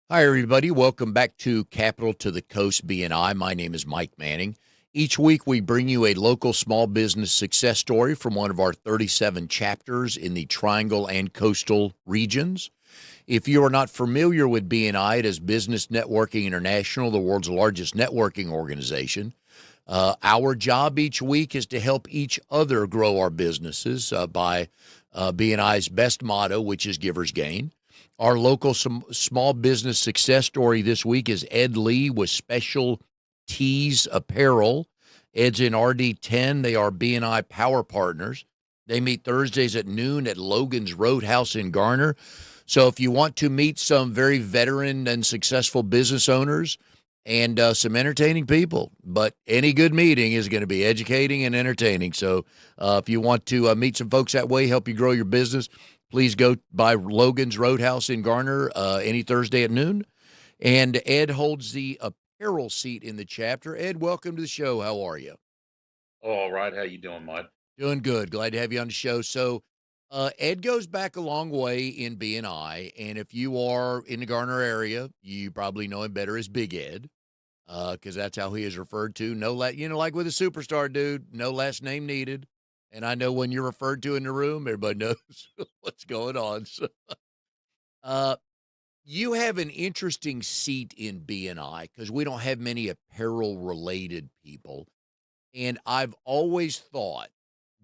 Hi, everybody. Welcome back to Capital to the Coast BNI. My name is Mike Manning. Each week, we bring you a local small business success story from one of our 37 chapters in the Triangle and Coastal regions. If you are not familiar with BNI, it is Business Networking International, the world's largest networking organization. Our job each week is to help each other grow our businesses by BNI's best motto, which is Givers Gain. Our local small business success story this week is Ed Leigh with Special Tees Apparel. Ed's in RD10. They are BNI Power Partners. They meet Thursdays at noon at Logan's Roadhouse in Garner. So if you want to meet some very veteran and successful business owners and some entertaining people, but any good meeting is going to be educating and entertaining. So if you want to meet some folks that way, help you grow your business, please go by Logan's Roadhouse in Garner any Thursday at noon. And Ed holds the apparel seat in the chapter. Ed, welcome to the show. How are you? All right, how you doing, Mike? Doing good. Glad to have you on the show. So, Ed goes back a long way in BNI, and if you are in the Garner area, you probably know him better as Big Ed, because that's how he is referred to. No, like with a superstar dude, no last name needed. And I know when you're referred to in the room, everybody knows what's going on. So, uh, you have an interesting seat in BNI because we don't have many apparel related people. And I've always thought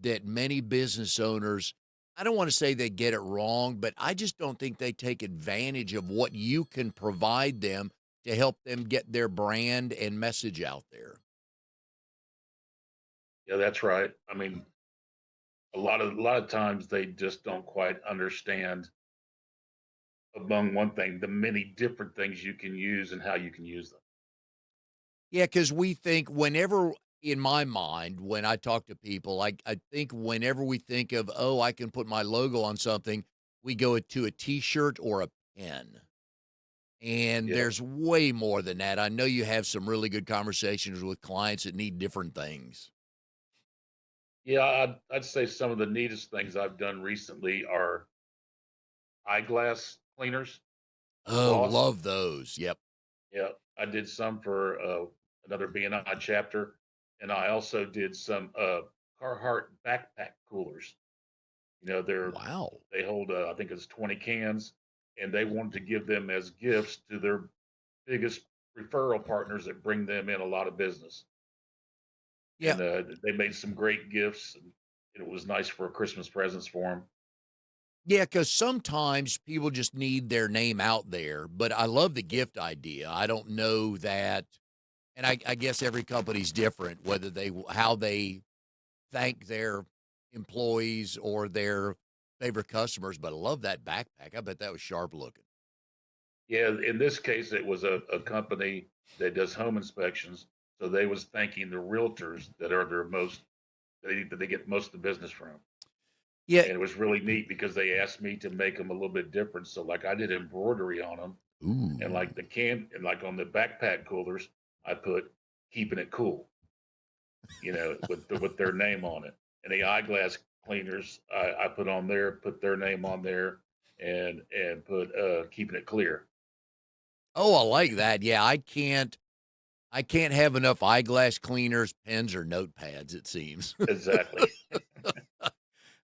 that many business owners, I don't want to say they get it wrong, but I just don't think they take advantage of what you can provide them to help them get their brand and message out there. Yeah, that's right. I mean, a lot of times they just don't quite understand, among one thing, the many different things you can use and how you can use them. Yeah, because we think whenever, in my mind, when I talk to people, I think whenever we think of, oh, I can put my logo on something, we go to a t shirt or a pen. And Yeah. there's way more than that. I know you have some really good conversations with clients that need different things. Yeah, I'd say some of the neatest things I've done recently are eyeglass cleaners for Oh, cloths. love those. Yep. Yeah, I did some for another BNI chapter, and I also did some Carhartt backpack coolers. Wow. They hold, I think it's 20 cans, and they wanted to give them as gifts to their biggest referral partners that bring them in a lot of business. Yeah. And they made some great gifts, and it was nice for Christmas presents for them. Yeah, because sometimes people just need their name out there, but I love the gift idea. I don't know that, and I guess every company's different, whether how they thank their employees or their favorite customers, but I love that backpack. I bet that was sharp looking. Yeah, in this case, it was a company that does home inspections, so they was thanking the realtors that are their most that they get most of the business from. Yeah. And it was really neat because they asked me to make them a little bit different. So like I did embroidery on them, and Ooh. like and like on the backpack coolers, I put keeping it cool, with their name on it. And the eyeglass cleaners, I put their name on there, and put keeping it clear. Oh, I like that. Yeah, I can't have enough eyeglass cleaners, pens, or notepads, it seems. Exactly.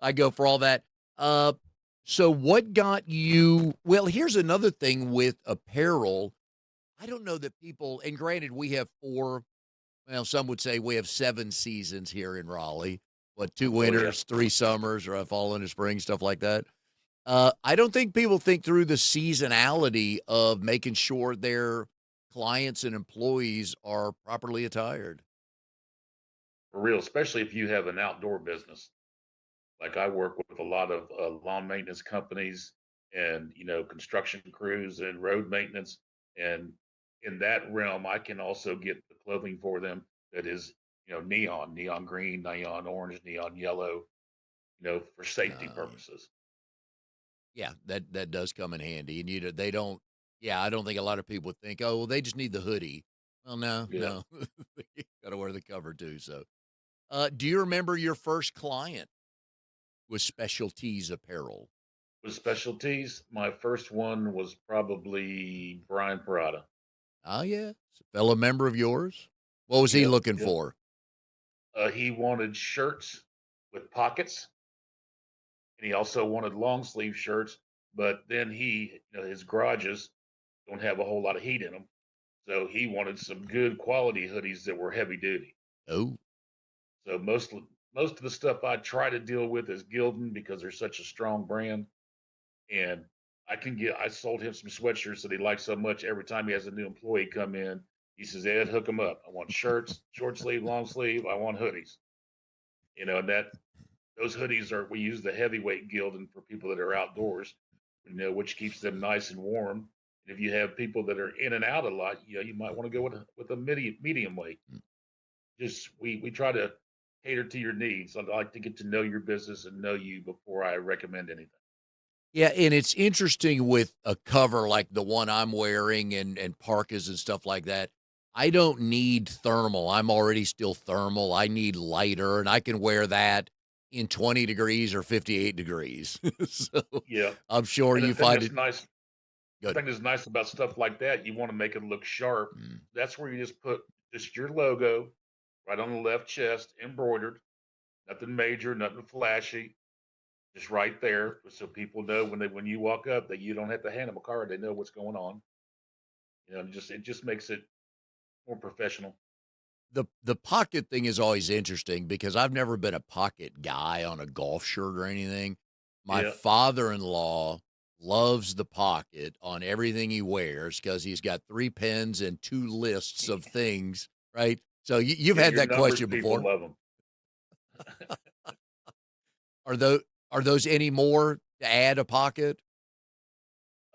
I go for all that. Uh, so what got you well, here's another thing with apparel. I don't know that people, and granted, we have 4, well, some would say we have 7 seasons here in Raleigh. What, 2 Oh yeah. winters, 3 summers, or a fall and a spring, stuff like that. I don't think people think through the seasonality of making sure their clients and employees are properly attired. For real, especially if you have an outdoor business. Like I work with a lot of lawn maintenance companies and construction crews and road maintenance, and in that realm, I can also get the clothing for them that is neon green, neon orange, neon yellow, for safety Uh, purposes. yeah, that does come in handy, and they don't. Yeah, I don't think a lot of people would think, oh, well, they just need the hoodie. Well, no, Yeah. no, you got to wear the cover too. So, do you remember your first client with Specialties Apparel? With specialties, my first one was probably Brian Parada. Oh, yeah. It's a fellow member of yours. What was he Yep, looking yep. for? He wanted shirts with pockets, and he also wanted long sleeve shirts. But then his garages don't have a whole lot of heat in them, so he wanted some good quality hoodies that were heavy duty. Oh, So most of the stuff I try to deal with is Gildan because they're such a strong brand, and I sold him some sweatshirts that he likes so much. Every time he has a new employee come in, he says, Ed, hook them up. I want shirts, short sleeve, long sleeve. I want hoodies. And that those hoodies we use the heavyweight Gildan for people that are outdoors, which keeps them nice and warm. And if you have people that are in and out a lot, you might want to go with a medium weight. mm. Just we try to cater to your needs. I like to get to know your business and know you before I recommend anything. Yeah, and it's interesting with a cover like the one I'm wearing and parkas and stuff like that. I don't need thermal. I'm already still thermal. I need lighter, and I can wear that in 20 degrees or 58 degrees. So Yeah. I'm sure And you find it the good. thing that's nice about stuff like that, you want to make it look sharp. Mm. That's where you just put just your logo right on the left chest, embroidered, nothing major, nothing flashy, just right there, so people know when you walk up that you don't have to hand them a card. They know what's going on. It just makes it more professional. The pocket thing is always interesting because I've never been a pocket guy on a golf shirt or anything. My Yeah, father-in-law loves the pocket on everything he wears because he's got 3 pens and 2 lists of things, right? So you've yeah. had Your that numbers question people before. love them. Are those are those any more to add a pocket?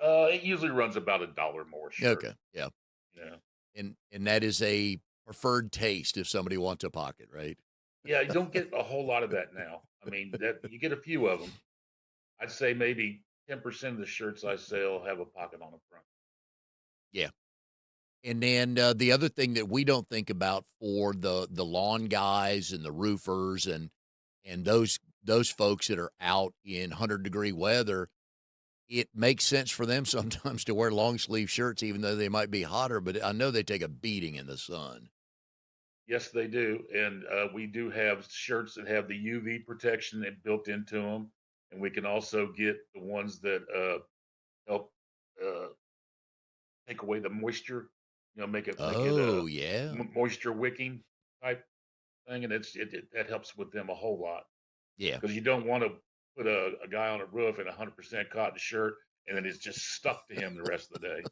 It usually runs about $1 more a shirt. Okay, yeah, Yeah, and that is a preferred taste if somebody wants a pocket, right? yeah. You don't get a whole lot of that now. I mean, that you get a few of them. I'd say maybe 10% of the shirts I sell have a pocket on the front. Yeah. And then, the other thing that we don't think about for the lawn guys and the roofers and those folks that are out in 100-degree weather, it makes sense for them sometimes to wear long sleeve shirts even though they might be hotter, but I know they take a beating in the sun. Yes, they do, and we do have shirts that have the UV protection built into them, and we can also get the ones that help uh, take away the moisture. Make it Oh, yeah. moisture wicking type thing, and that helps with them a whole lot Yeah. because you don't want to put a guy on a roof in a 100% cotton shirt and then it's just stuck to him the rest of the day.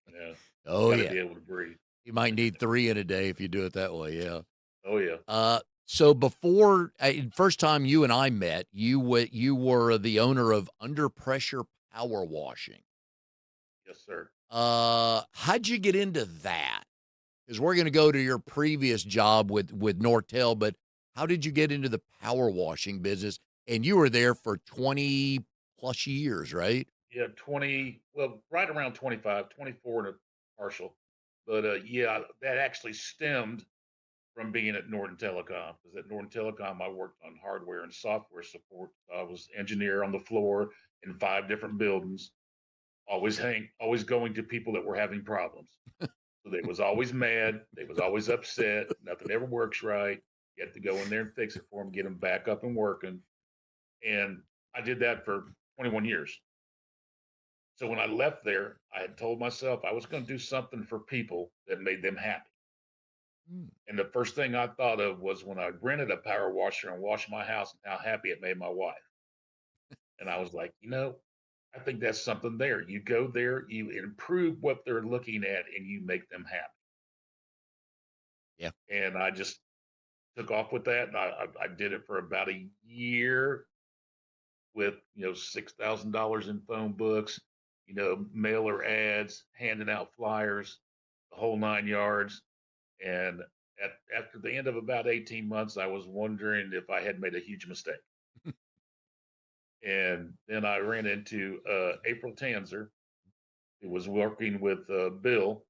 You Oh, got to yeah. be able to breathe. You might need 3 in a day if you do it that way, yeah. Oh yeah, So before first time you and I met, you were the owner of Under Pressure Power Washing. yes sir. How'd you get into that? Because we're gonna go to your previous job with Nortel, but how did you get into the power washing business? And you were there for 20 plus years, right? Yeah, 20, well, right around 25, 24 and a partial. But yeah, that actually stemmed from being at Norton Telecom because at Norton Telecom, I worked on hardware and software support. I was engineer on the floor in 5 different buildings, always going to people that were having problems. So they was always mad. They was always upset. Nothing ever works right. You have to go in there and fix it for them, get them back up and working. And I did that for 21 years. So when I left there, I had told myself I was going to do something for people that made them happy. Mm. And the first thing I thought of was when I rented a power washer and washed my house and how happy it made my wife. And I was like, I think that's something there. You go there, you improve what they're looking at, and you make them happy. Yeah. And I just took off with that. And I did it for about a year with $6,000 in phone books, mailer ads, handing out flyers, the whole 9 yards. And after the end of about 18 months, I was wondering if I had made a huge mistake. And then I ran into April Tanzer, who was working with Bill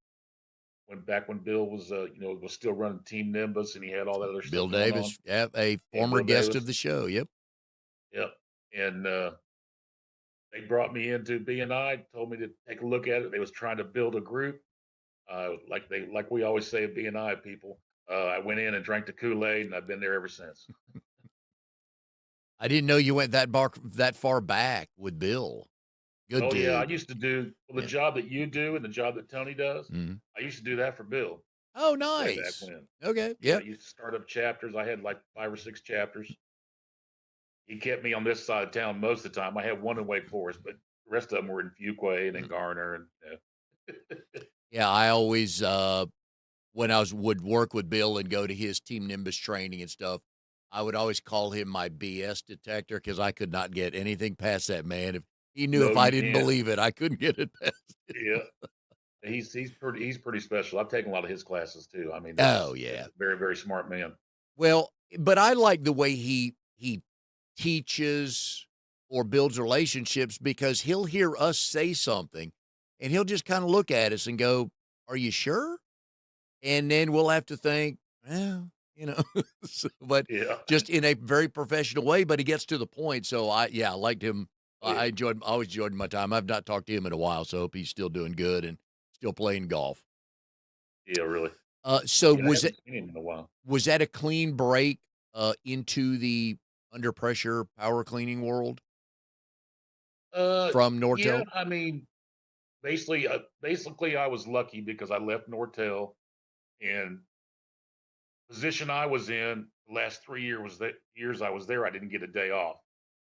when Bill was was still running Team Nimbus and he had all that other Bill stuff going on. Davis, yeah, a And former Bill guest of Davis, the show. Yep. yep. And they brought me into BNI, told me to take a look at it. They was trying to build a group, like we always say at BNI people. I went in and drank the Kool-Aid, and I've been there ever since. I didn't know you went that far back with Bill. Good Oh yeah, I dude. used to do the Yeah. job that you do and the job that Tony does. Mhm. I used to do that for Bill Oh, way back nice. when. Okay. Yeah, I Yep. used to start up chapters. I had like 5 or 6 chapters. He kept me on this side of town most of the time. I had one in Wake Forest, but the rest of them were in Fuquay and in Garner. And Yeah, I always, when I would work with Bill and go to his Team Nimbus training and stuff, I would always call him my BS detector because I could not get anything past that man. If he knew no, if I you didn't can't. believe it, I couldn't get it past. Yeah, he's pretty special. I've taken a lot of his classes too. I mean, Oh, that's yeah. a very very smart man. Well, but I like the way he teaches or builds relationships because he'll hear us say something and he'll just kind of look at us and go, "Are you sure?" And then we'll have to think, well, but Yeah, just in a very professional way, but he gets to the point. So I liked him. oh yeah, I always enjoyed my time. I've not talked to him in a while, so I hope he's still doing good and still playing golf. yeah, really. So Yeah, I haven't seen him in a while. was that a clean break into the under pressure power cleaning world from Yeah, Nortel? I mean, basically, I was lucky because I left Nortel and position I was in the last 3 years was that years I was there. I didn't get a day off,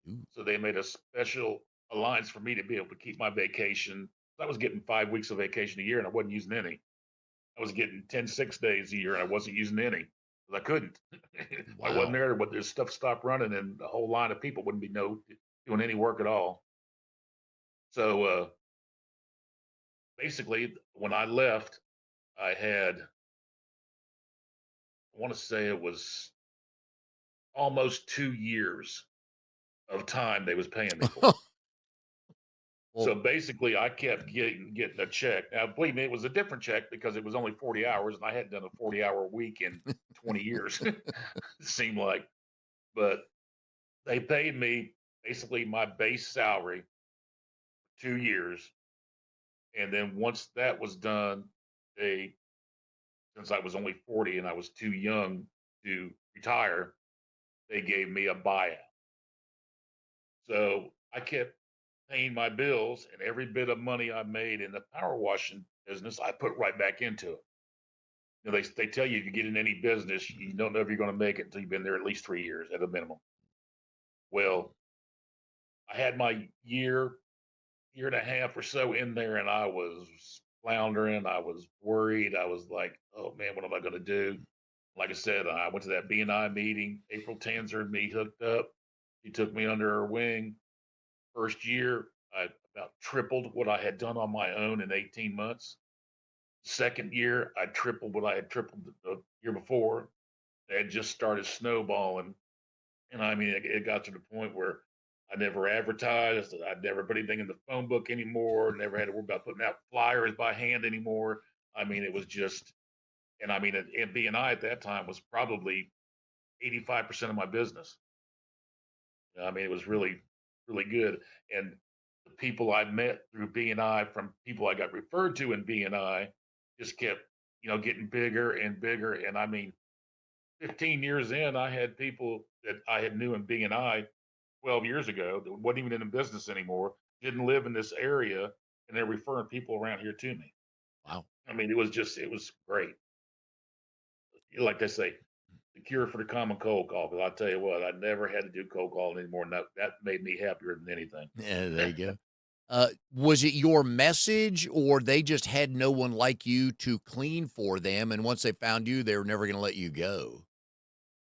Ooh, so they made a special alliance for me to be able to keep my vacation. I was getting 5 weeks of vacation a year, and I wasn't using any. I was getting 10 6 days a year, and I wasn't using any because I couldn't. I wasn't wow. there. But this stuff stopped running, and the whole line of people wouldn't be doing any work at all. So basically, when I left, I had I want to say it was almost 2 years of time they was paying me for. Well, So basically, I kept getting a check. Now, believe me, it was a different check because it was only 40 hours, and I hadn't done a 40-hour week in 20 years. It seemed like, but they paid me basically my base salary 2 years, and then once that was done, they since I was only 40 and I was too young to retire, they gave me a buyout. So I kept paying my bills, and every bit of money I made in the power washing business, I put right back into it. They tell you if you get in any business, you don't know if you're going to make it until you've been there at least 3 years at a minimum. Well, I had my year and a half or so in there, and I was floundering. I was worried. I was like, oh man, what am I going to do? Like I said, I went to that BNI meeting. April Tanzer and me hooked up. She took me under her wing. First year, I about tripled what I had done on my own in 18 months. Second year, I tripled what I had tripled the year before. They had just started snowballing. And I mean, it got to the point where I never advertised. I'd never put anything in the phone book anymore. Never had to worry about putting out flyers by hand anymore. I mean, it was just, and I mean, and BNI at that time was probably 85% of my business. I mean, it was really, really good. And the people I met through BNI from people I got referred to in BNI just kept, getting bigger and bigger. And I mean, 15 years in, I had people that I had knew in BNI 12 years ago that wasn't even in the business anymore, didn't live in this area, and they're referring people around here to me. wow. I mean, it was great. Like they say, the cure for the common cold call. But I'll tell you what, I never had to do cold calling anymore. And that made me happier than anything. Yeah, there you go. Was it your message or they just had no one like you to clean for them, and once they found you, they were never gonna let you go?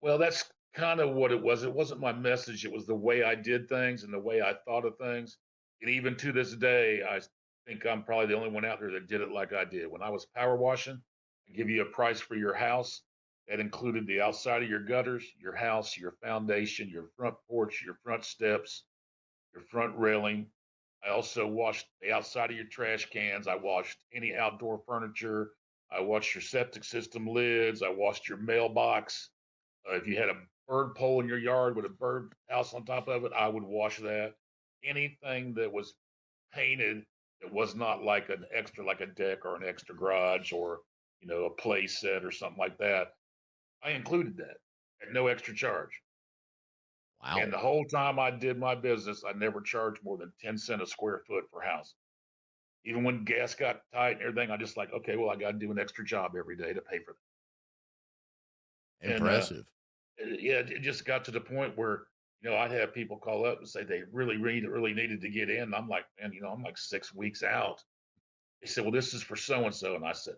Well, that's kind of what it was. It wasn't my message. It was the way I did things and the way I thought of things. And even to this day, I think I'm probably the only one out there that did it like I did. When I was power washing, I give you a price for your house. That included the outside of your gutters, your house, your foundation, your front porch, your front steps, your front railing. I also washed the outside of your trash cans. I washed any outdoor furniture. I washed your septic system lids. I washed your mailbox. If you had a bird pole in your yard with a bird house on top of it, I would wash that. anything that was painted that was not like an extra, like a deck or an extra garage or, a play set or something like that. I included that at no extra charge. And Wow. the whole time I did my business, I never charged more than 10 cents a square foot for house. Even when gas got tight and everything, I just like, okay, well, I got to do an extra job every day to pay for that. And Impressive. yeah, it just got to the point where, I'd have people call up and say they really needed to get in. And I'm like, man, I'm like 6 weeks out. They said, well, this is for so and so. And I said,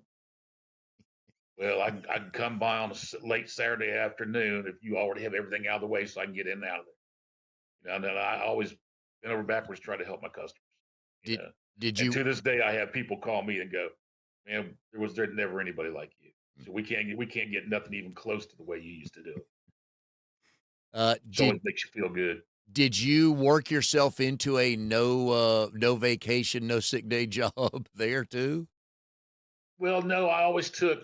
well, I can come by on a late Saturday afternoon if you already have everything out of the way so I can get in and out of there. And then I always bend over backwards try to help my customers. You Did know, did and you to this day, I have people call me and go, "Man, there never anybody like you. So we can't get nothing even close to the way you used to do it." Which always did makes you feel good. did you work yourself into a no vacation, no sick day job there too? Well, no, I always took.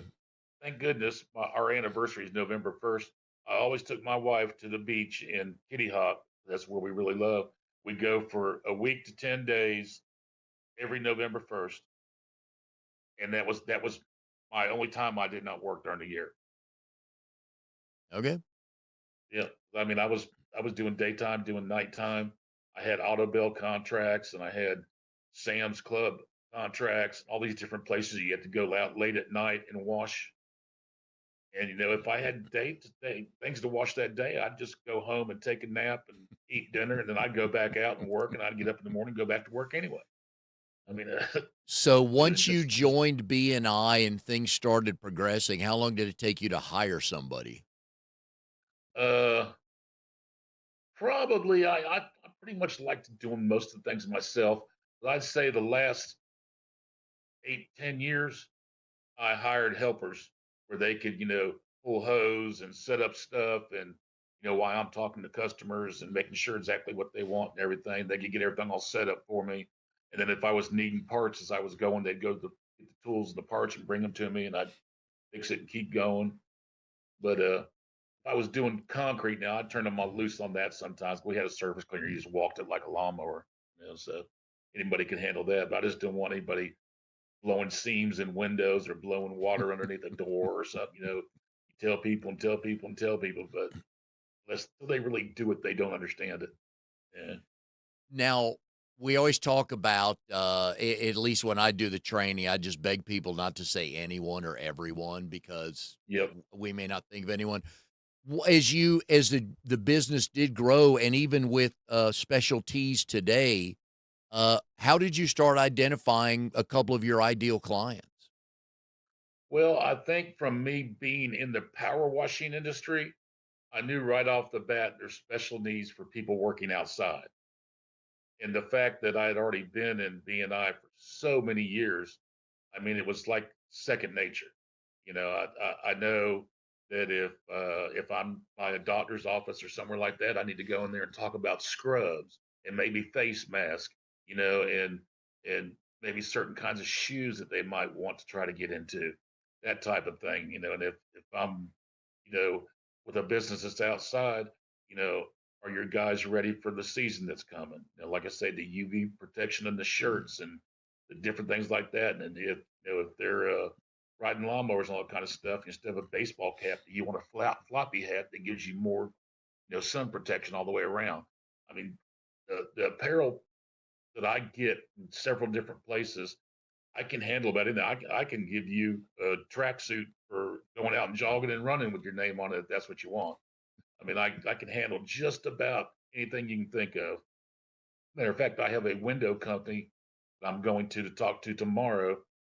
Thank goodness, our anniversary is November 1st. I always took my wife to the beach in Kitty Hawk. That's where we really love. We go for a week to 10 days every November 1st, and that was my only time I did not work during the year. Okay. Yeah, I mean, I was doing daytime, doing nighttime. I had auto bill contracts, and I had Sam's Club contracts. All these different places you had to go out late at night and wash. And if I had things to wash that day, I'd just go home and take a nap and eat dinner, and then I'd go back out and work, and I'd get up in the morning, and go back to work anyway. I mean, So it was once you just joined BNI and things started progressing, how long did it take you to hire somebody? uh, probably I pretty much like to doing most of the things myself. But I'd say the last 8, 10 years, I hired helpers where they could, pull hose and set up stuff. And, while I'm talking to customers and making sure exactly what they want and everything, they could get everything all set up for me. And then if I was needing parts as I was going, they'd go to get the tools and the parts and bring them to me, and I'd fix it and keep going. But if I was doing concrete now, I'd turn them all loose on that sometimes. We had a surface cleaner, you just walked it like a lawnmower, so anybody could handle that. But I just didn't want anybody blowing seams in windows or blowing water underneath a door or something. You tell people and tell people and tell people, but unless they really do it, they don't understand it. Yeah. Now, we always talk about, at least when I do the training, I just beg people not to say anyone or everyone because Yep. we may not think of anyone. As the business did grow, and even with specialties today, how did you start identifying a couple of your ideal clients? Well, I think from me being in the power washing industry, I knew right off the bat there's special needs for people working outside. And the fact that I had already been in BNI for so many years, I mean, it was like second nature. I know that if I'm by a doctor's office or somewhere like that, I need to go in there and talk about scrubs and maybe face mask, and maybe certain kinds of shoes that they might want to try to get into, that type of thing. And if I'm, you know, with a business that's outside, you know, are your guys ready for the season that's coming? Like I say, the UV protection in the Mm. shirts and the different things like that. And if they're riding lawnmowers and all that kind of stuff, instead of a baseball cap, you want a flat floppy hat that gives you more, sun protection all the way around. I mean, the apparel that I get in several different places, I can handle about anything. I can give you a tracksuit for going out and jogging and running with your name on it if that's what you want. I mean, I can handle just about anything you can think of. Matter of fact, I have a window company that I'm going to talk to tomorrow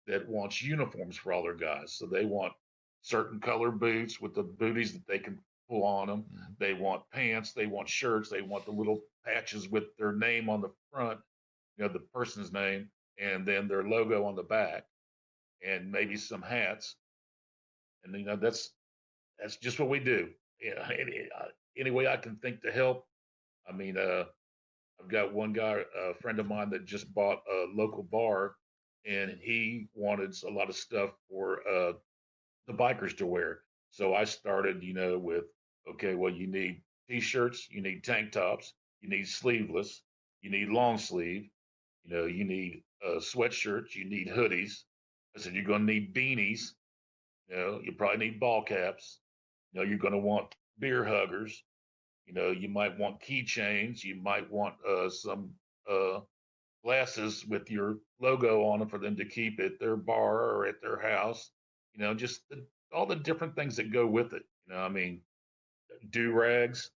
that wants uniforms for all their guys. So they want certain color boots with the booties that they can pull on them. Mhm. They want pants. They want shirts. They want the little patches with their name on the front, the person's name, and then their logo on the back, and maybe some hats. And that's just what we do. Yeah, any way I can think to help. I mean, I've got one guy, a friend of mine, that just bought a local bar, and he wanted a lot of stuff for the bikers to wear. So I started, with okay, well, you need t-shirts, you need tank tops, you need sleeveless, you need long sleeve, you need sweatshirts, you need hoodies. I said, you're going to need beanies, you probably need ball caps. You're going to want beer huggers. You might want keychains. You might want some uh, glasses with your logo on them for them to keep at their bar or at their house. Just all the different things that go with it. I mean, do rags.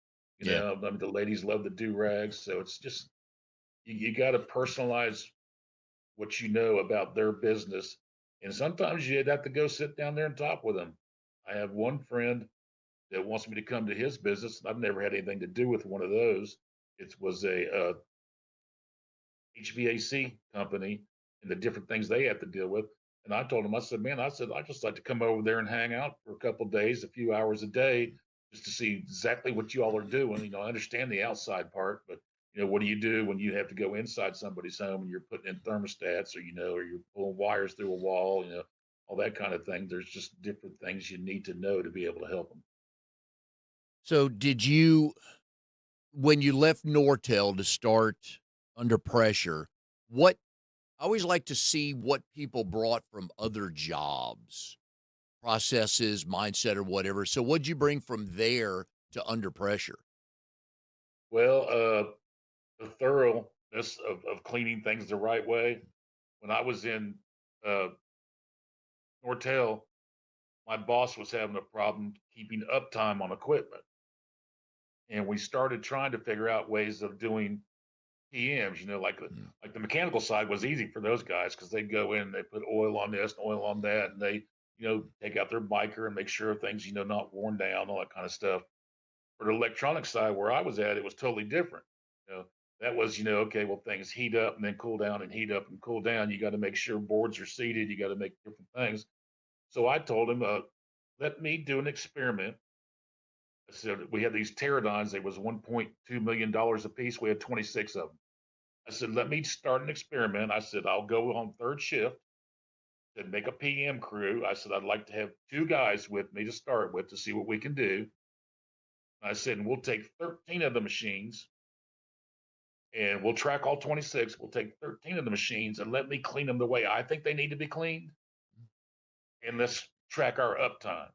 Yeah. I mean, the ladies love the do rags. So it's just you got to personalize what you know about their business. And sometimes you'd have to go sit down there and talk with them. I have one friend that wants me to come to his business. I've never had anything to do with one of those. It was a HVAC company and the different things they have to deal with. And I told him, I said, man, I just like to come over there and hang out for a couple of days, a few hours a day, just to see exactly what you all are doing. I understand the outside part, but what do you do when you have to go inside somebody's home and you're putting in thermostats or you're pulling wires through a wall, all that kind of thing. There's just different things you need to know to be able to help them. So did you, when you left Nortel to start Under Pressure, what I always like to see what people brought from other jobs, processes, mindset, or whatever. So what'd you bring from there to Under Pressure? Well, the thoroughness of cleaning things the right way. When I was in uh, Nortel, my boss was having a problem keeping uptime on equipment. And we started trying to figure out ways of doing PMs, Mm. like the mechanical side was easy for those guys because they go in, they put oil on this and oil on that, and they, take out their biker and make sure things, not worn down, all that kind of stuff. For the electronic side where I was at, it was totally different. You know, that was, okay, well, things heat up and then cool down and heat up and cool down. You got to make sure boards are seated. You got to make different things. So I told him, let me do an experiment. I said, we had these pterodines. They was $1.2 million a piece. We had 26 of them. I said, let me start an experiment. I said, I'll go on third shift and make a PM crew. I said, I'd like to have two guys with me to start with to see what we can do. I said, and we'll take 13 of the machines and we'll track all 26. We'll take 13 of the machines and let me clean them the way I think they need to be cleaned. And let's track our uptime.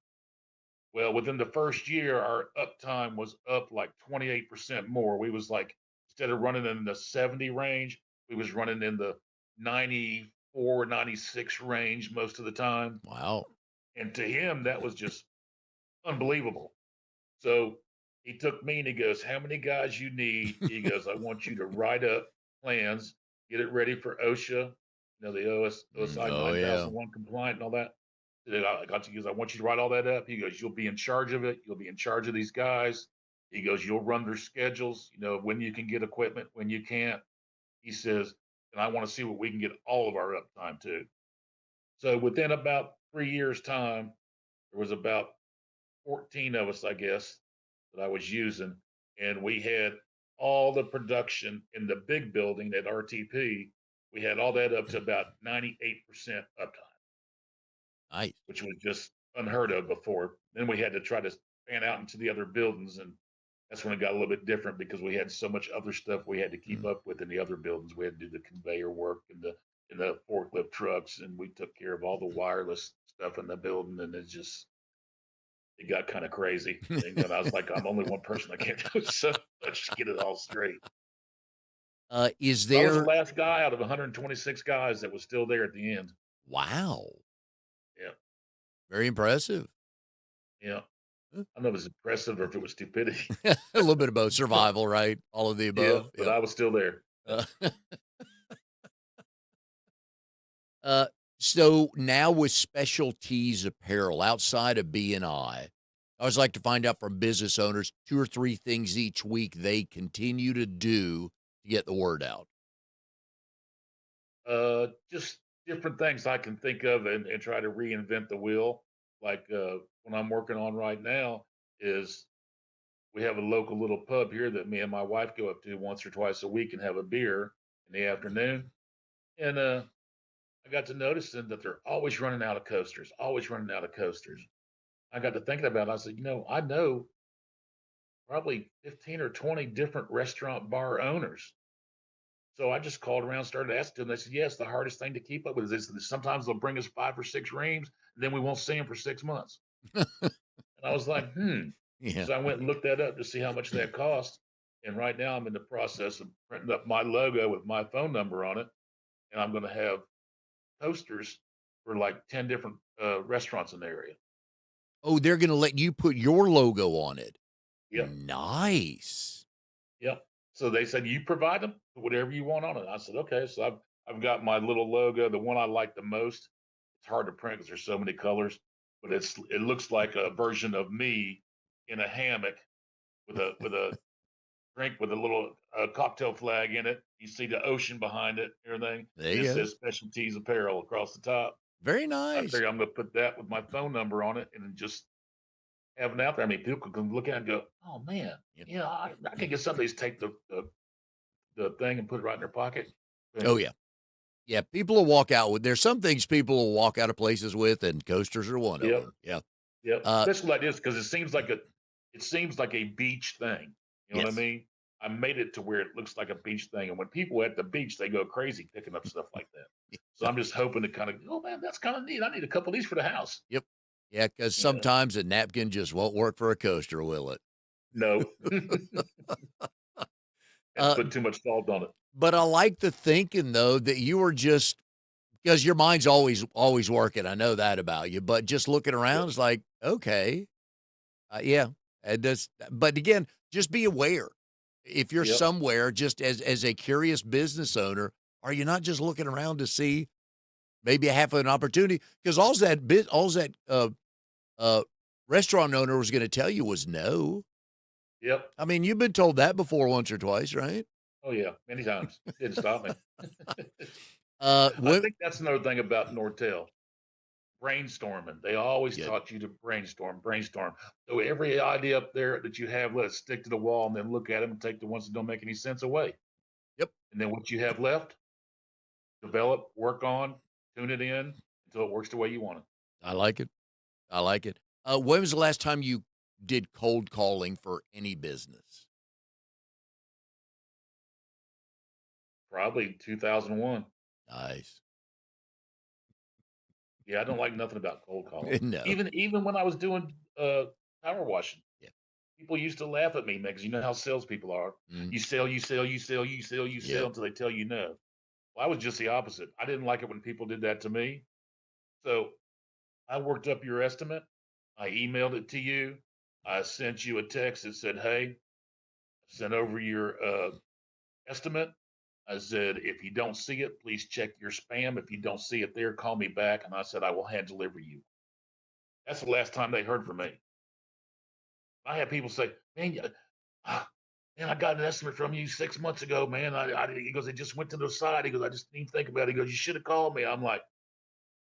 Well, within the first year, our uptime was up like 28% more. We was like, instead of running in the 70 range, we was running in the 94, 96 range most of the time. Wow. And to him, that was just unbelievable. So he took me and he goes, how many guys you need? He goes, I want you to write up plans, get it ready for OSHA, the OSI Oh, yeah. 9001 compliant and all that. I got to use, I want you to write all that up. He goes, you'll be in charge of it. You'll be in charge of these guys. He goes, you'll run their schedules, when you can get equipment, when you can't. He says, and I want to see what we can get all of our uptime to. So within about 3 years' time, there was about 14 of us, I guess, that I was using. And we had all the production in the big building at RTP. We had all that up to about 98% uptime, Nice. which was just unheard of before. Then we had to try to span out into the other buildings. And that's when it got a little bit different because we had so much other stuff we had to keep Mm. up with in the other buildings. We had to do the conveyor work and the forklift trucks, and we took care of all the wireless stuff in the building. And it got kind of crazy. And I was like, I'm only one person. I can't do so much to get it all straight. Is I was the there last guy out of 126 guys that was still there at the end. wow, Yeah. very impressive. Yeah. I don't know if it was impressive or if it was stupidity. A little bit of both, survival, right? All of the Yeah. above. But Yep. I was still there. Yeah. Uh, uh, so now with Specialties Apparel outside of BNI, I always like to find out from business owners 2 or 3 things each week they continue to do to get the word out. Just different things I can think of and try to reinvent the wheel. Like what I'm working on right now is we have a local little pub here that me and my wife go up to once or twice a week and have a beer in the afternoon. And I got to noticing that they're always running out of coasters, always running out of coasters. I got to thinking about it. I said, I know probably 15 or 20 different restaurant bar owners. So I just called around, started asking them. They said, "Yes, the hardest thing to keep up with is this. Sometimes they'll bring us 5 or 6 reams, and then we won't see them for 6 months." And I was like, "Hmm." Yeah. So I went and looked that up to see how much that cost. And right now I'm in the process of printing up my logo with my phone number on it, and I'm going to have posters for like 10 different restaurants in the area. Oh, they're gonna let you put your logo on it. Yep. Nice. Yep. So they said, "You provide them, put whatever you want on it." I said, "Okay." So I've got my little logo, the one I like the most. It's hard to print because there's so many colors, but it looks like a version of me in a hammock with a drink with a little cocktail flag in it. You see the ocean behind it, everything, There and you it go. says Specialties Apparel across the top. Very I nice. figure I'm going to put that with my phone number on it and then just have it out there. I mean, people can look at it and go, "Oh man, Yep. yeah, I can get somebody to take the thing and put it right in their pocket." Oh, Boom. yeah. Yeah, people will walk out with there's some things people will walk out of places with, and coasters are one of Yep. them. Yeah. Yep. Uh, Especially like this because it seems like a beach thing. You know what I yes. mean? I made it to where it looks like a beach thing, and when people at the beach, they go crazy picking up stuff like that. So I'm just hoping to kind of, oh man, that's kind of neat. I need a couple of these for the house. Yep. Yeah, because You know, sometimes a napkin just won't work for a coaster, will it? no, had to Uh, put too much salt on it. but I like the thinking though that you were just because your mind's always working. I know that about you, but just looking Yep. around is like, okay, yeah, and that's. But again, just be aware. If you're Yep. somewhere, just as a curious business owner, are you not just looking around to see maybe half of an opportunity? Because all that uh, restaurant owner was going to tell you was no. Yep. I mean, you've been told that before once or twice, right? Oh yeah, many times. Didn't stop me. I When think that's another thing about Nortel. Brainstorming. They always yeah, taught you to brainstorm, brainstorm. So every idea up there that you have, let it stick to the wall and then look at them and take the ones that don't make any sense away. yep, And then what you have left, develop, work on, tune it in until it works the way you want it. I like it. I like it. When was the last time you did cold calling for any business? Probably 2001. Nice. Yeah, I don't like nothing about cold calling. No. Even when I was doing power washing, Yeah. people used to laugh at me because you know how salespeople are. Mm, You sell, you sell, you sell, you sell, you sell yep. until they tell you no. Well, I was just the opposite. I didn't like it when people did that to me. So I worked up your estimate. I emailed it to you. I sent you a text that said, "Hey, sent over your estimate." I said, "If you don't see it, please check your spam. If you don't see it there, call me back." And I said, "I will hand deliver you." That's the last time they heard from me. I had people say, "Man, ah, man, I got an estimate from you 6 months ago, man." He goes, "It just went to the side." He goes, "I just didn't think about it." He goes, "You should have called me." I'm like,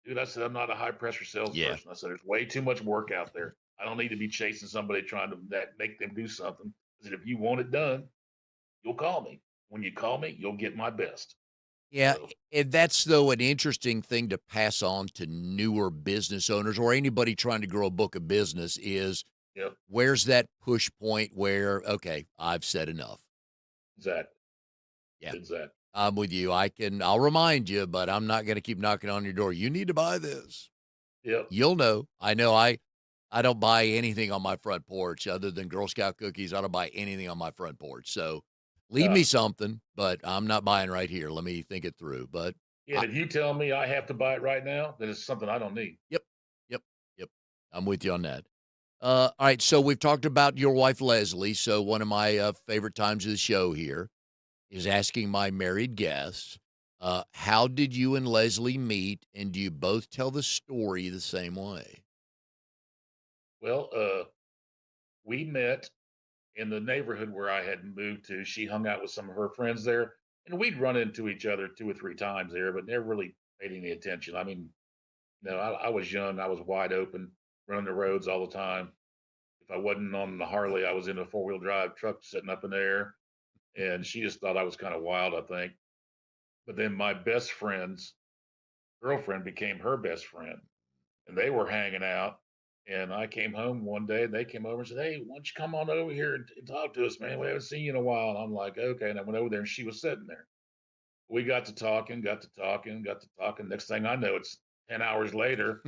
dude, I said, "I'm not a high pressure Yeah. salesperson." I said, "There's way too much work out there. I don't need to be chasing somebody trying to make them do something." I said, "If you want it done, you'll call me. When you call me, you'll get my best." Yeah, So, and that's, though, an interesting thing to pass on to newer business owners or anybody trying to grow a book of business is yep, where's that push point where, "Okay, I've said enough." exactly. Yeah, Exactly. I'm with you. I'll remind you, but I'm not gonna keep knocking on your door. "You need to buy this." Yep. You'll know. I don't buy anything on my front porch other than Girl Scout cookies. I don't buy anything on my front porch. So leave me Uh, something, but I'm not buying right here. Let me think it through. But yeah, I, and if you tell me I have to buy it right now, then it's something I don't need. yep, yep, yep. I'm with you on that. All right. So we've talked about your wife, Leslie. So one of my favorite times of the show here is asking my married guests, how did you and Leslie meet? And do you both tell the story the same way? Well, we met in the neighborhood where I had moved to. She hung out with some of her friends there, and we'd run into each other 2 or 3 times there, but never really paid any attention. I mean, no, I was young, I was wide open, running the roads all the time. If I wasn't on the Harley, I was in a 4-wheel drive truck sitting up in there, and she just thought I was kind of wild, I think. But then my best friend's girlfriend became her best friend, and they were hanging out. And I came home one day, and they came over and said, "Hey, why don't you come on over here and talk to us, man? We haven't seen you in a while." And I'm like, "Okay." And I went over there, and she was sitting there. We got to talking, got to talking, got to talking. Next thing I know, it's 10 hours later.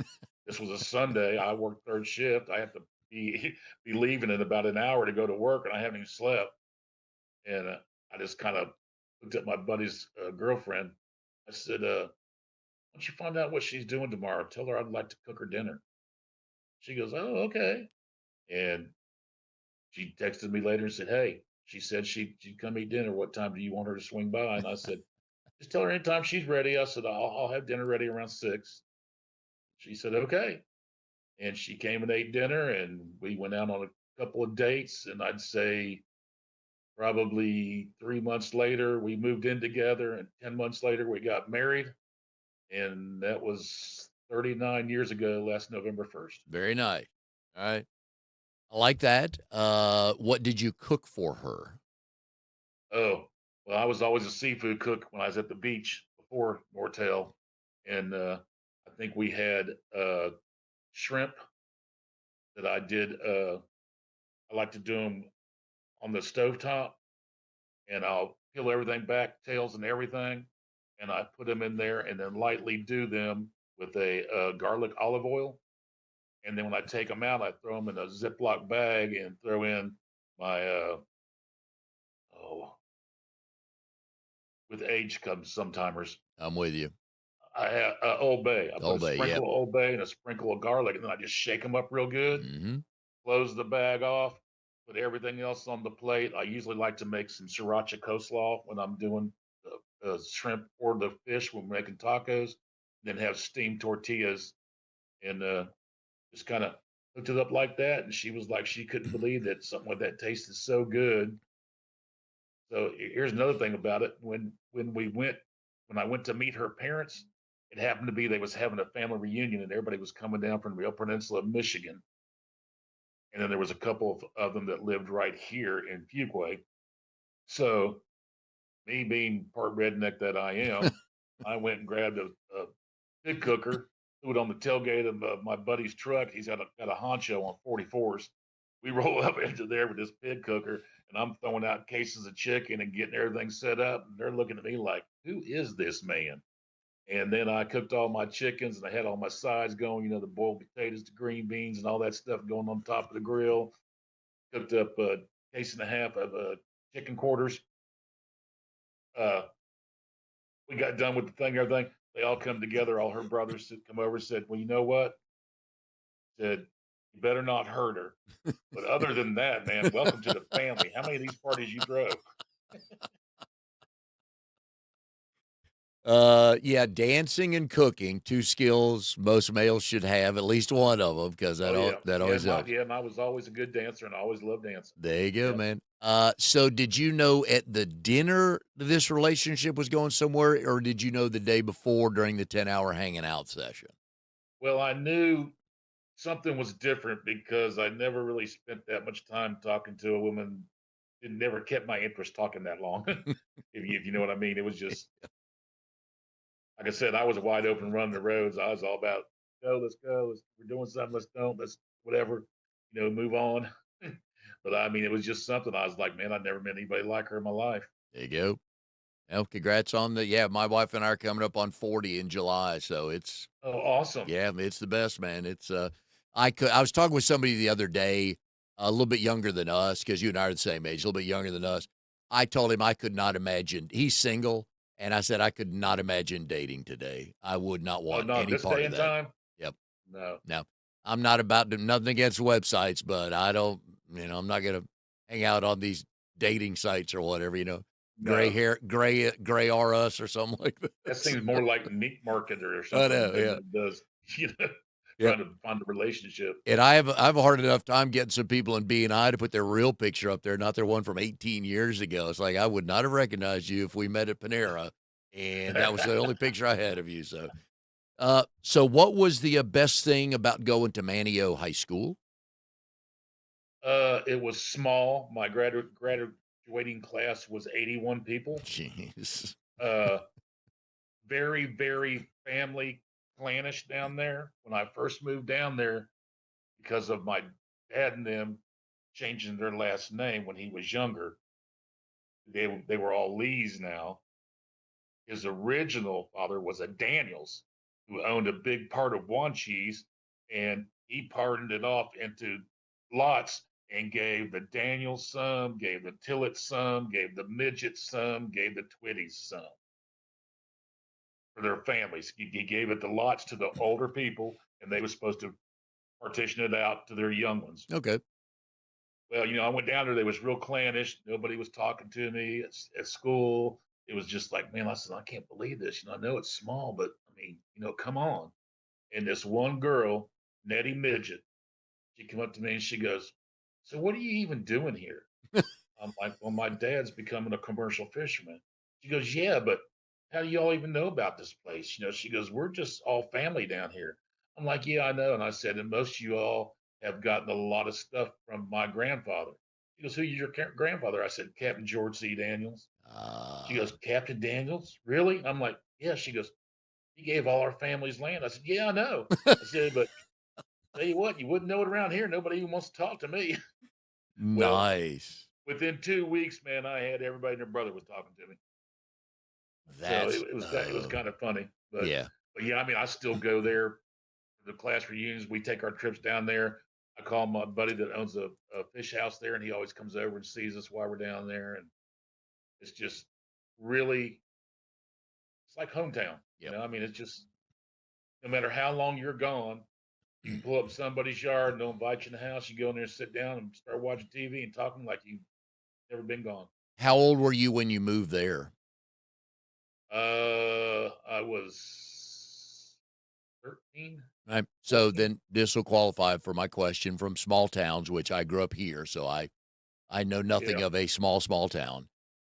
This was a Sunday. I worked third shift. I have to be be leaving in about an hour to go to work, and I haven't even slept. And I just kind of looked at my buddy's girlfriend. I said, "Why don't you find out what she's doing tomorrow? Tell her I'd like to cook her dinner." She goes, "Oh, okay." And she texted me later and said, "Hey, she said she'd come eat dinner. What time do you want her to swing by?" And I said, "Just tell her anytime she's ready." I said, "I'll have dinner ready around 6." She said, "Okay." And she came and ate dinner, and we went out on a couple of dates. And I'd say probably 3 months later, we moved in together. And 10 months later, we got married. And that was 39 years ago, last November 1st. Very nice. All right. I like that. What did you cook for her? Oh, well, I was always a seafood cook when I was at the beach before Nortel. And I think we had shrimp that I did. I like to do them on the stovetop, and I'll peel everything back, tails and everything, and I put them in there, and then lightly do them with a garlic olive oil. And then when I take them out, I throw them in a Ziploc bag and throw in my oh, with age comes some timers. I'm with you. I have Old Bay. I put a Old Bay, sprinkle yep. of Old Bay and a sprinkle of garlic, and then I just shake them up real good. Mhm. Close the bag off, put everything else on the plate. I usually like to make some sriracha coleslaw when I'm doing the shrimp or the fish when we're making tacos, then have steamed tortillas and just kind of hooked it up like that. And she was like, she couldn't believe that something like that tasted so good. So here's another thing about it. When I went to meet her parents, it happened to be they was having a family reunion and everybody was coming down from the Real Peninsula of Michigan. And then there was a couple of them that lived right here in Fuquay. So me being part redneck that I am, I went and grabbed a pig cooker, threw it on the tailgate of my buddy's truck. He's got a honcho on 44s. We roll up into there with this pig cooker, and I'm throwing out cases of chicken and getting everything set up. And they're looking at me like, "Who is this man?" And then I cooked all my chickens and I had all my sides going, the boiled potatoes, the green beans, and all that stuff going on top of the grill. Cooked up a case and a half of chicken quarters. Uh, we got done with the thing, everything. They all come together. All her brothers come over and said, "Well, you know what?" Said, "You better not hurt her." But other than that, man, welcome to the family. How many of these parties you drove? Yeah, dancing and cooking, 2 skills most males should have, at least one of them, because Oh yeah, that yeah, always helps. and I was always a good dancer, and I always loved dancing. There you go, Yep. man. So did you know at the dinner this relationship was going somewhere, or did you know the day before during the 10-hour hanging out session? Well, I knew something was different because I never really spent that much time talking to a woman. It never kept my interest talking that long. If you know what I mean, it was just like I said. I was wide open running the roads. I was all about go, let's go. We're doing something. Let's don't. Let's whatever. Move on. But I mean, it was just something. I was like, man, I never met anybody like her in my life. There you go. Well, congrats on the yeah, my wife and I are coming up on 40 in July, so it's Oh, awesome. yeah, it's the best, man. I was talking with somebody the other day, a little bit younger than us, because you and I are the same age, a little bit younger than us. I told him I could not imagine he's single, and I said I could not imagine dating today. I would not Oh want no, any this part day of and that. time, Yep. no, No. I'm not about to nothing against websites, but I don't, I'm not gonna hang out on these dating sites or whatever, gray no. hair, gray R us or something like that. That seems more like meat marketer or I something know, than yeah. it does, you know, Yep. trying to find a relationship. And I have a hard enough time getting some people in BNI to put their real picture up there, not their one from 18 years ago. It's like I would not have recognized you if we met at Panera, and that was the only picture I had of you. So what was the best thing about going to Manio High School? It was small. My graduating class was 81 people. Jeez. Uh, very, very family clannish down there. When I first moved down there, because of my dad and them changing their last name when he was younger, they were all Lees now. His original father was a Daniels who owned a big part of Wanchese, and he pardoned it off into lots and gave the Daniels some, gave the Tillett some, gave the Midget some, gave the Twitties some for their families. He gave it the lots to the older people, and they were supposed to partition it out to their young ones. Okay. Well, I went down there. They was real clannish. Nobody was talking to me at school. It was just like, man, I said, I can't believe this. I know it's small, but I mean, come on. And this one girl, Nettie Midget, she came up to me and she goes, "So what are you even doing here?" I'm like, "Well, my dad's becoming a commercial fisherman." She goes, "Yeah, but how do y'all even know about this place?" She goes, "We're just all family down here." I'm like, "Yeah, I know." And I said, "And most of you all have gotten a lot of stuff from my grandfather." She goes, "Who's your grandfather?" I said, "Captain George C. Daniels." She Uh, goes, "Captain Daniels? Really?" I'm like, "Yeah." She goes, "He gave all our families land." I said, "Yeah, I know." I said, "But tell you what, you wouldn't know it around here. Nobody even wants to talk to me." Well, nice. within 2 weeks, man, I had everybody and their brother was talking to me. So That's it was kind of funny, yeah. but yeah, I mean, I still go there for the class reunions. We take our trips down there. I call my buddy that owns a fish house there, and he always comes over and sees us while we're down there, and it's just really it's like hometown. Yep. I mean, it's just no matter how long you're gone, you can pull up somebody's yard and they'll invite you in the house. You go in there and sit down and start watching TV and talking like you've never been gone. How old were you when you moved there? I was 13, Right. So 14. then this will qualify for my question from small towns, which I grew up here, so I know nothing Yeah. of a small town.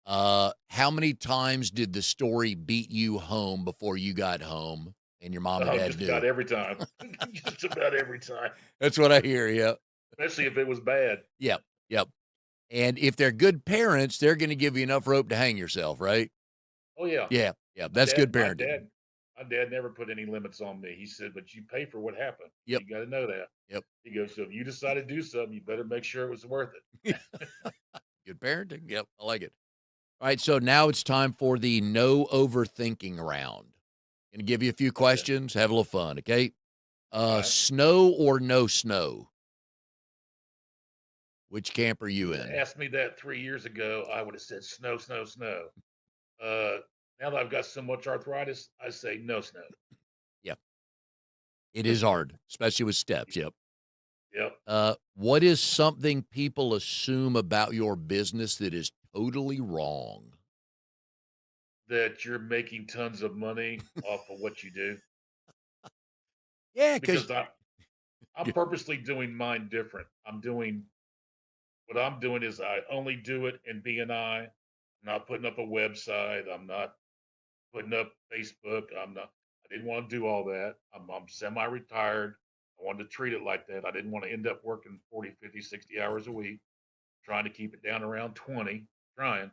How many times did the story beat you home before you got home and your mom and Oh, dad just knew? about every time. Just about every time, That's what I hear. Yep. especially if it was bad. Yep. Yep. And if they're good parents, they're going to give you enough rope to hang yourself, right? Oh yeah, Yeah. Yeah. my That's good dad, my parenting. dad, my dad never put any limits on me. He said, "But you pay for what happened. Yep. You got to know that." Yep. He goes, "So if you decide to do something, you better make sure it was worth it." Good parenting. Yep. I like it. All right. So now it's time for the no overthinking round. Gonna give you a few Okay. questions, have a little fun, okay? All right. Snow or no snow? Which camp are You you would have in? asked me that 3 years ago. I would have said snow, snow, snow. Uh, Now that I've got so much arthritis, I say no snow. Yep. It No is snow. hard, especially with steps, yep. Yep. What is something people assume about your business that is totally wrong? That you're making tons of money off of what you do Yeah, because because I'm purposely doing mine different. What I'm doing is I only do it in BNI. I'm not putting up a website. I'm not putting up Facebook. I didn't want to do all that. I'm semi-retired. I wanted to treat it like that. I didn't want to end up working 40, 50, 60 hours a week, trying to keep it down around 20, trying.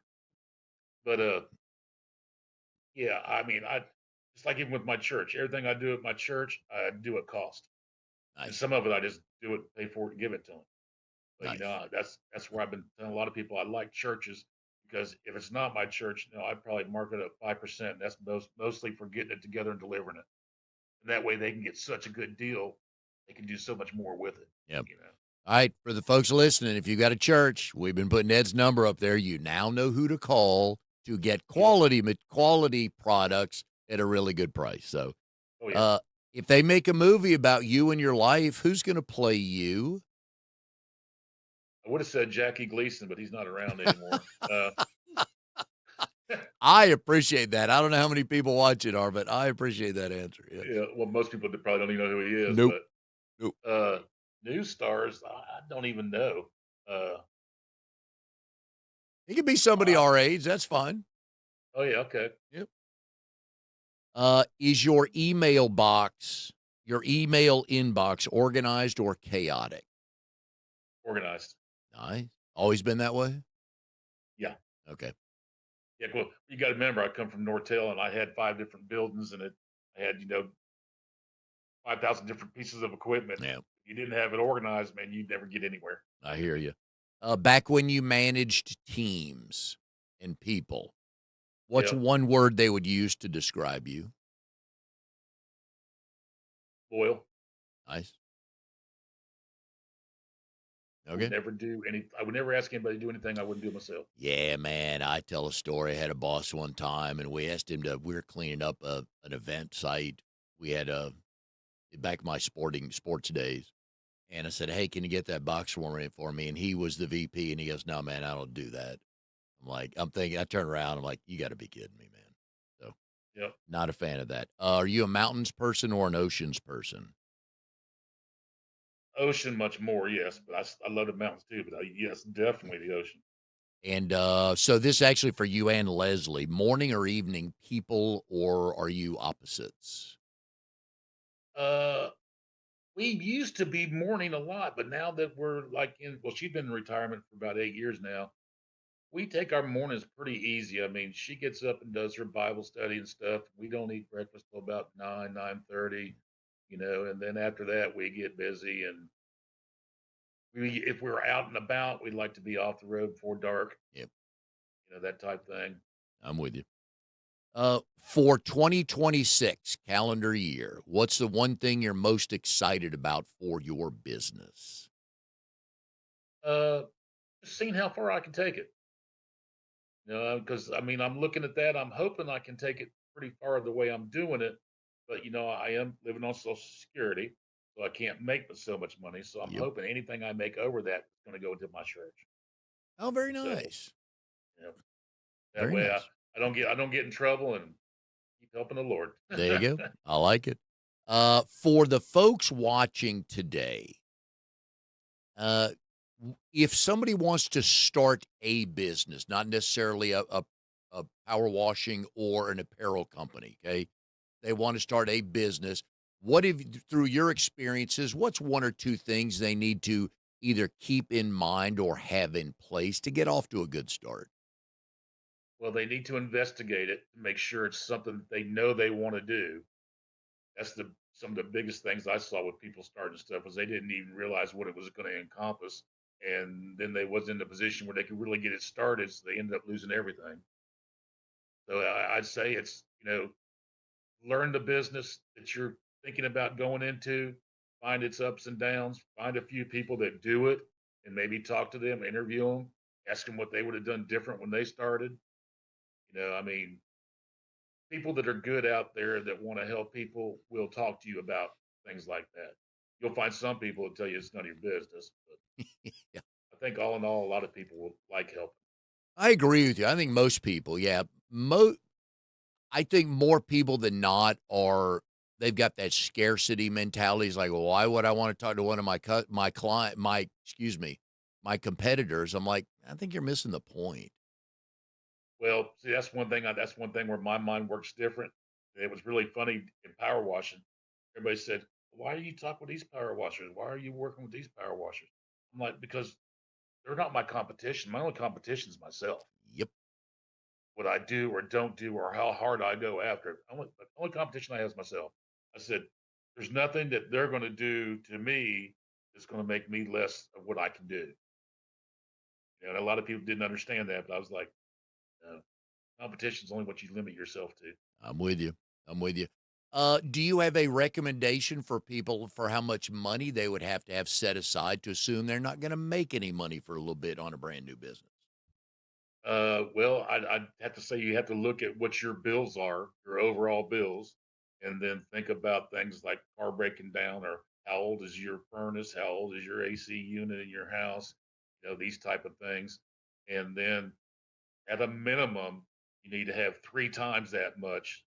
But yeah, I mean, I just like even with my church, everything I do at my church, I do at cost. And nice, some of it I just do it, pay for it, and give it to them. But nice. that's where I've been telling a lot of people I like churches because if it's not my church, I'd probably mark it at 5%. That's mostly for getting it together and delivering it. And that way they can get such a good deal, they can do so much more with it. Yep. You know. All right, for the folks listening, if you got a church, we've been putting Ed's number up there. You now know who to call to get Yep. quality products at a really good price. So, Oh yeah. uh, if they make a movie about you and your life, who's going to play you? I would have said Jackie Gleason, but he's not around anymore. I appreciate that. I don't know how many people watch it are, but I appreciate that answer. Yes. Yeah. Well, most people probably don't even know who he is, Nope. but Nope. news stars, I don't even know. Uh, It could be somebody I, our age. That's fine. oh yeah. Okay. Yep. Is your email inbox organized or chaotic? Organized. Nice. Always been that way? Yeah. Okay. Yeah, well, you got to remember, I come from Nortel, and I had 5 different buildings, and I had 5,000 different pieces of equipment. Yeah, If you didn't have it organized, man, you'd never get anywhere. I hear you. Back when you managed teams and people, What's Yep. one word they would use to describe you? Loyal. Nice. I would Okay. never do any. I would never ask anybody to do anything I wouldn't do myself. Yeah, man. I tell a story. I had a boss one time, and we asked him to. We were cleaning up an event site. We had a back in my sports days, and I said, "Hey, can you get that box warmer in for me?" And he was the VP, and he goes, "No, man, I don't do that." I'm thinking. I turn around. I'm like, "You got to be kidding me, man." So, Yep. not a fan of that. Are you a mountains person or an oceans person? Ocean much more, yes, but I love the mountains too. But yes, definitely the ocean. And so this is actually for you and Leslie. Morning or evening people, or are you opposites? Uh, we used to be mourning a lot, but now that we're like in, well, she's been in retirement for about 8 years now. We take our mornings pretty easy. I mean, she gets up and does her Bible study and stuff. We don't eat breakfast till about 9:30, and then after that we get busy. And if we're out and about, we'd like to be off the road before dark, Yep, that type thing. I'm with you. For 2026 calendar year, what's the one thing you're most excited about for your business? Uh, just seeing how far I can take it. Because I mean, I'm looking at that. I'm hoping I can take it pretty far the way I'm doing it. But I am living on Social Security, so I can't make but so much money. So I'm Yep. hoping anything I make over that is going to go into my church. Oh, very So nice. you know, that Very way nice. I don't get in trouble and keep helping the Lord. There you go. I like it. For the folks watching today, Uh, if somebody wants to start a business, not necessarily a power washing or an apparel company, okay? They want to start a business. What if, through your experiences, what's one or two things they need to either keep in mind or have in place to get off to a good start? Well, they need to investigate it to make sure it's something that they know they want to do. That's the some of the biggest things I saw with people starting stuff was they didn't even realize what it was going to encompass, and then they wasn't in a position where they could really get it started, so they ended up losing everything. So I'd say it's learn the business that you're thinking about going into, find its ups and downs, find a few people that do it, and maybe talk to them, interview them, ask them what they would have done different when they started. I mean, people that are good out there that want to help people will talk to you about things like that. You'll find some people that tell you it's none of your business, but Yeah, I think all in all, a lot of people will like helping. I agree with you. I think most people, yeah, I think more people than not are they've got that scarcity mentality. It's like, well, why would I want to talk to one of my client my excuse me my competitors? I'm like, I think you're missing the point. Well, see, that's one thing where my mind works different. It was really funny in power washing. Everybody said, "Why are you talking with these power washers? Why are you working with these power washers?" I'm like, because they're not my competition. My only competition is myself. Yep, What I do or don't do or how hard I go after it. The only competition I have is myself. I said, there's nothing that they're going to do to me that's going to make me less of what I can do. And a lot of people didn't understand that, but I was like, no, competition is only what you limit yourself to. I'm with you. I'm with you. Do you have a recommendation for people for how much money they would have to have set aside to assume they're not going to make any money for a little bit on a brand new business? Well, I'd have to say you have to look at what your bills are, your overall bills, and then think about things like car breaking down or how old is your furnace, how old is your AC unit in your house, these type of things. And then at a minimum, you need to have three times that much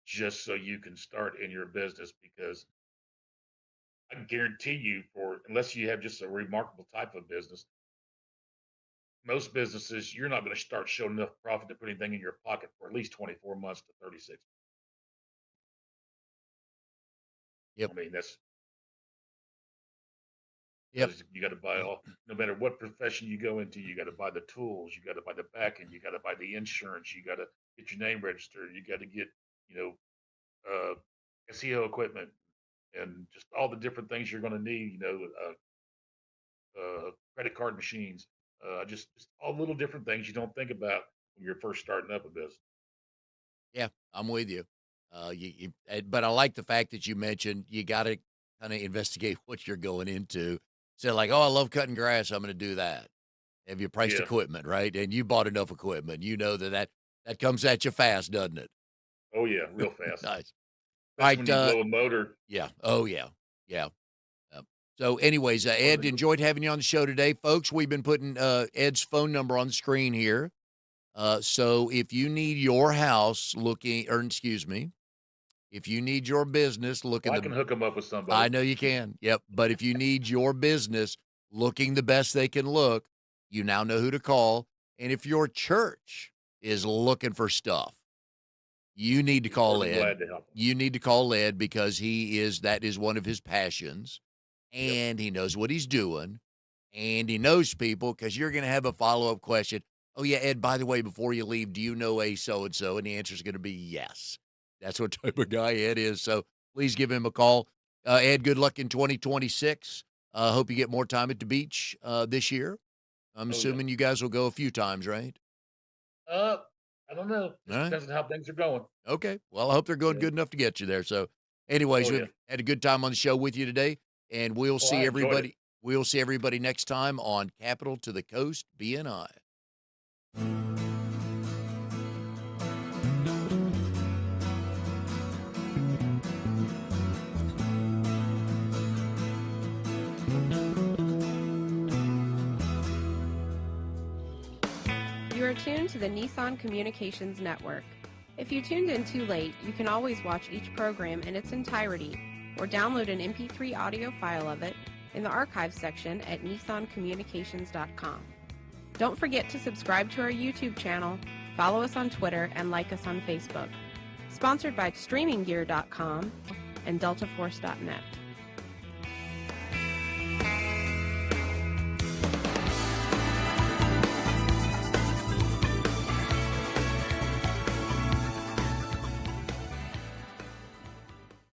just so you can start in your business because I can guarantee you for unless you have just a remarkable type of business, most businesses, you're not going to start showing enough profit to put anything in your pocket for at least 24 months to 36. Yep. I mean, that's Yep. because you got to buy all, no matter what profession you go into, you got to buy the tools, you got to buy the back end, you got to buy the insurance, you got to get your name registered, you got to get, you uh, SEO equipment and just all the different things you're going to need, credit card machines, just all little different things you don't think about when you're first starting up a business. Yeah, I'm with you. But I like the fact that you mentioned you got to kind of investigate what you're going into. So, like, oh, I love cutting grass. I'm going to do that. Have you priced Yeah. equipment, right? And you bought enough equipment. You know that comes at you fast, doesn't it? Oh yeah, real fast. Nice. All Especially right. when you blow a motor. Yeah. Oh, yeah. Yeah. So, anyways, One of Ed, the enjoyed having you on the show today, folks. We've been putting Ed's phone number on the screen here. So, if you need your house looking, or excuse me, if you need your business looking well, I can the, hook them up with I somebody. know you can. Yep. But if you need your business looking the best they can look, you now know who to call. And if your church is looking for stuff, you need to Be more call than Ed. glad to help them. You need to call Ed because that is one of his passions. Yep. And he knows what he's doing. And he knows people because you're going to have a follow up question. Oh, yeah, Ed, by the way, before you leave, do you know a so and so? And the answer is going to be yes. That's what type of guy Ed is. So please give him a call. Ed, good luck in 2026. Hope you get more time at the beach this year. I'm Oh yeah. assuming you guys will go a few times, right? Uh, I don't know. All Just right. depends on how things are going. Okay. Well, I hope they're going Yeah. good enough to get you there. So, anyways, Oh yeah. we've had a good time on the show with you today, and we'll Oh, see I enjoyed it. everybody. We'll see everybody next time on Capital to the Coast BNI. You are tuned to the Nissan Communications Network. If you tuned in too late, you can always watch each program in its entirety or download an MP3 audio file of it in the archives section at nissancommunications.com. Don't forget to subscribe to our YouTube channel, follow us on Twitter, and like us on Facebook. Sponsored by StreamingGear.com and DeltaForce.net.